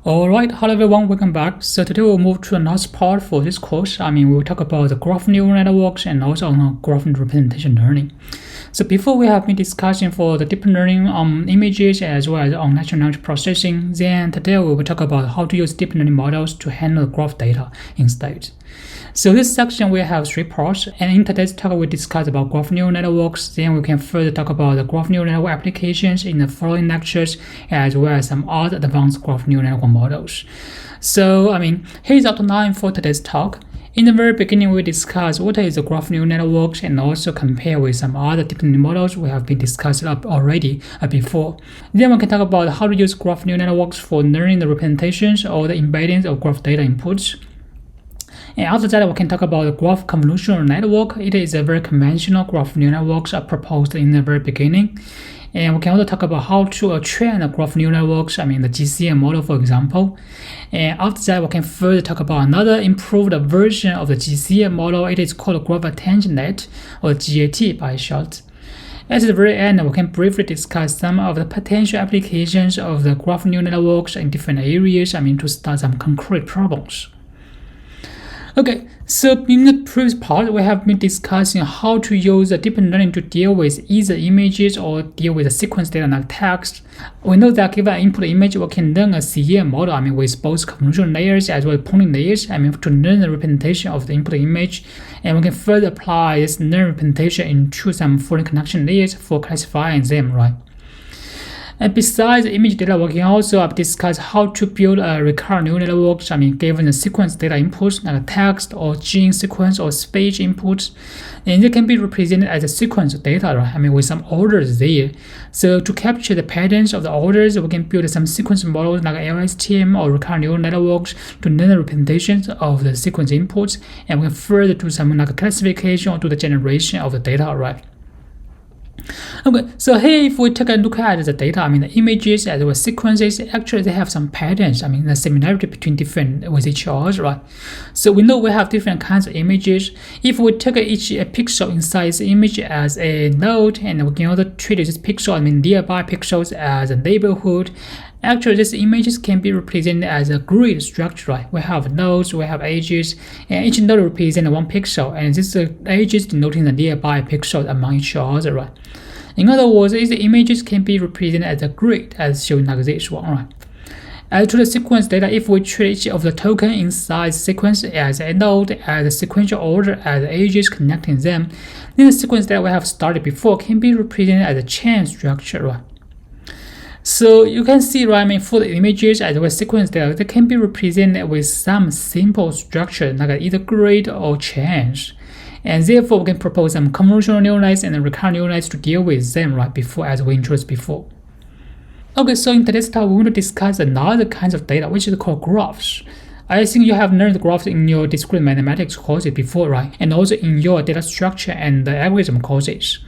Alright, hello everyone, welcome back. So today we'll move to another part for this course. We'll talk about the graph neural networks and also on graph representation learning. So before we have been discussing for the deep learning on images as well as on natural language processing, then today we will talk about how to use deep learning models to handle graph data instead. So this section we have 3 parts, and in today's talk we discuss about graph neural networks, then we can further talk about the graph neural network applications in the following lectures, as well as some other advanced graph neural network models. So here's the outline for today's talk. In the very beginning, we discuss what is a graph neural network and also compare with some other deep learning models we have been discussing already before. Then we can talk about how to use graph neural networks for learning the representations or the embeddings of graph data inputs. And after that, we can talk about the graph convolutional network. It is a very conventional graph neural networks proposed in the very beginning. And we can also talk about how to train the graph neural networks, the GCM model, for example. And after that, we can further talk about another improved version of the GCM model. It is called Graph Attention Net, or GAT by short. At the very end, we can briefly discuss some of the potential applications of the graph neural networks in different areas, to start some concrete problems. Okay, so in the previous part, we have been discussing how to use deep learning to deal with either images or deal with the sequence data like text. We know that given an input image, we can learn a CEM model, with both convolution layers as well as pooling layers, to learn the representation of the input image. And we can further apply this learned representation into some foreign connection layers for classifying them, right? And besides image data, we can also discuss how to build a recurrent neural network, given the sequence data inputs like text or gene sequence or speech inputs. And it can be represented as a sequence of data, right? With some orders there. So to capture the patterns of the orders, we can build some sequence models like LSTM or recurrent neural networks to learn the representations of the sequence inputs. And we can further do some classification or do the generation of the data, right? Okay, so here if we take a look at the data, the images as well as sequences, actually they have some patterns, the similarity between different with each other, right? So we know we have different kinds of images. If we take each pixel inside the image as a node, and we can also treat this pixel, nearby pixels as a neighborhood. Actually, these images can be represented as a grid structure, right? We have nodes, we have edges, and each node represents 1 pixel, and these edges denoting the nearby pixels among each other, right? In other words, these images can be represented as a grid, as shown like this one, right? As to the sequence data, if we treat each of the token inside the sequence as a node, as a sequential order, as edges connecting them, then the sequence that we have started before can be represented as a chain structure, right? So you can see, right, for the images as well as sequence data, they can be represented with some simple structure like either grid or chains. And therefore, we can propose some convolutional neural nets and recurrent neural nets to deal with them, right, before, as we introduced before. Okay, so in today's talk, we want to discuss another kind of data, which is called graphs. I think you have learned graphs in your discrete mathematics courses before, right? And also in your data structure and the algorithm courses.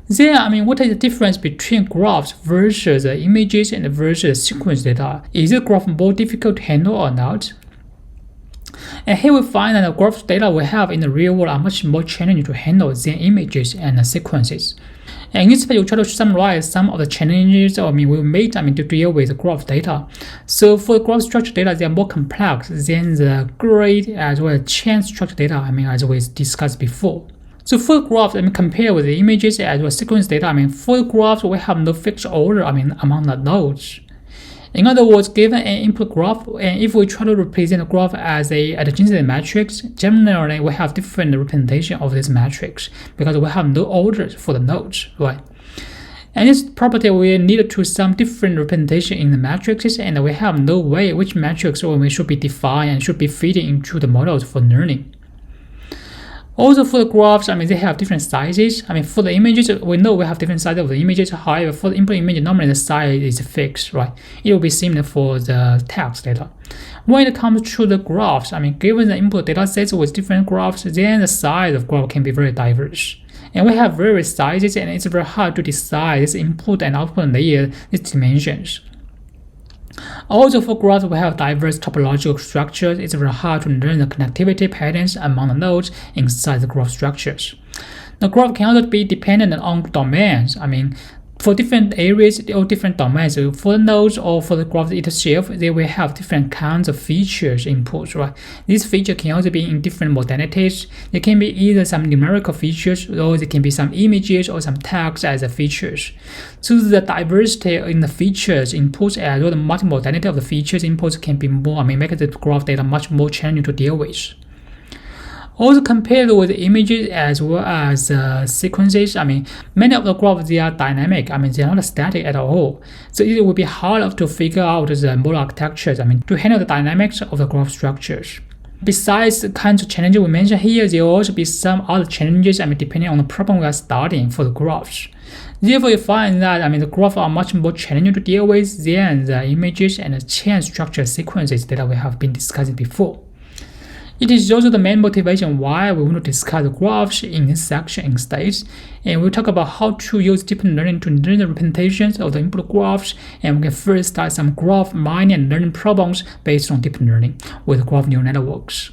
Then, what is the difference between graphs versus the images and versus sequence data? Is the graph more difficult to handle or not? And here we find that the graph data we have in the real world are much more challenging to handle than images and sequences. And in this page, we try to summarize some of the challenges we made to deal with graph data. So for the graph structure data, they are more complex than the grid as well as chain structure data, as we discussed before. So for the graphs, compare with the images as well as sequence data, for the graphs, we have no fixed order, among the nodes. In other words, given an input graph, and if we try to represent the graph as a adjacency matrix, generally we have different representation of this matrix because we have no orders for the nodes, right? And this property will lead to some different representation in the matrices, and we have no way which matrix we should be defined and should be feeding into the models for learning. Also for the graphs, they have different sizes. For the images, we know we have different sizes of the images. However, for the input image, normally the size is fixed, right? It will be similar for the text data. When it comes to the graphs, given the input data sets with different graphs, then the size of graph can be very diverse. And we have various sizes, and it's very hard to decide this input and output layer, these dimensions. Also for graphs, we have diverse topological structures. It's very hard to learn the connectivity patterns among the nodes inside the graph structures. The graph can also be dependent on domains. for different areas or different domains, so for the nodes or for the graph itself, they will have different kinds of features inputs, right? This feature can also be in different modalities. They can be either some numerical features, or they can be some images or some text as the features. So the diversity in the features inputs as well the multimodality of the features inputs can be more, make the graph data much more challenging to deal with. Also compared with images as well as sequences, many of the graphs, they are dynamic, they are not static at all. So it will be hard to figure out the model architectures, to handle the dynamics of the graph structures. Besides the kinds of challenges we mentioned here, there will also be some other challenges, depending on the problem we are studying for the graphs. Therefore, you find that the graphs are much more challenging to deal with than the images and the chain structure sequences that we have been discussing before. It is also the main motivation why we want to discuss the graphs in this section instead, and we'll talk about how to use deep learning to learn the representations of the input graphs, and we can first start some graph mining and learning problems based on deep learning with graph neural networks.